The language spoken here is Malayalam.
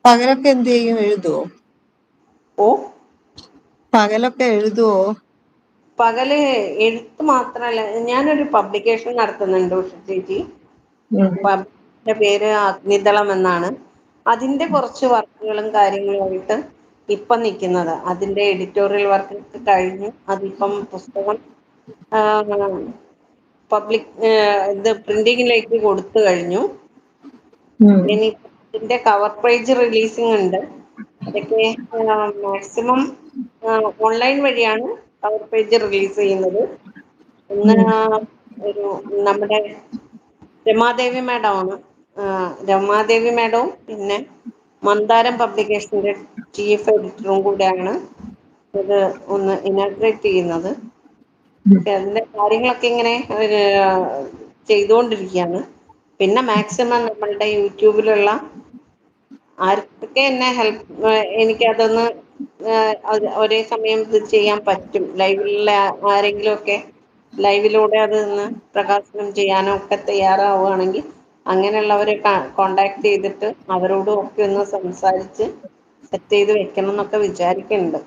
പകലൊക്കെ എന്ത് ചെയ്യും എഴുതുവോ? ഓ പകലൊക്കെ എഴുതുവോ? പകല് എഴുത്ത് മാത്രല്ല, ഞാനൊരു പബ്ലിക്കേഷൻ നടത്തുന്നുണ്ട് ഉഷ ചേച്ചി. ഉം ന്റെ പേര് അഗ്നിദളം എന്നാണ്. അതിന്റെ കുറച്ച് വർക്കുകളും കാര്യങ്ങളും ആയിട്ട് ഇപ്പം നിക്കുന്നത്. അതിന്റെ എഡിറ്റോറിയൽ വർക്ക് ഒക്കെ കഴിഞ്ഞു. അതിപ്പം പുസ്തകം പബ്ലിക് ഇത് പ്രിന്റിങ്ങിലേക്ക് കൊടുത്തു കഴിഞ്ഞു. ഉം ഇനി ഇതിന്റെ കവർ പേജ് റിലീസിംഗ് ഉണ്ട്. അതൊക്കെ മാക്സിമം ഓൺലൈൻ വഴിയാണ് കവർ പേജ് റിലീസ് ചെയ്യുന്നത്. ഇന്ന് ഉം ഒരു നമ്മുടെ രമാദേവി മാഡമാണ്, രമാദേവി മാഡവും പിന്നെ മന്ദാരം പബ്ലിക്കേഷന്റെ ചീഫ് എഡിറ്ററും കൂടെയാണ് ഇത് ഒന്ന് ഇനാഗ്രേറ്റ് ചെയ്യുന്നത്. അതിന്റെ കാര്യങ്ങളൊക്കെ ഇങ്ങനെ ചെയ്തുകൊണ്ടിരിക്കുകയാണ്. പിന്നെ മാക്സിമം നമ്മളുടെ യൂട്യൂബിലുള്ള ആർക്കൊക്കെ എന്നെ ഹെൽപ്പ് എനിക്കതൊന്ന് ഒരേ സമയം ഇത് ചെയ്യാൻ പറ്റും, ലൈവിലുള്ള ആരെങ്കിലും ഒക്കെ ലൈവിലൂടെ അത് ഒന്ന് പ്രകാശനം ചെയ്യാനോ ഒക്കെ തയ്യാറാവുകയാണെങ്കിൽ അങ്ങനെയുള്ളവരെ കോണ്ടാക്ട് ചെയ്തിട്ട് അവരോടും ഒക്കെ ഒന്ന് സംസാരിച്ച് സെറ്റ് ചെയ്ത് വെക്കണം എന്നൊക്കെ വിചാരിക്കുന്നുണ്ട്.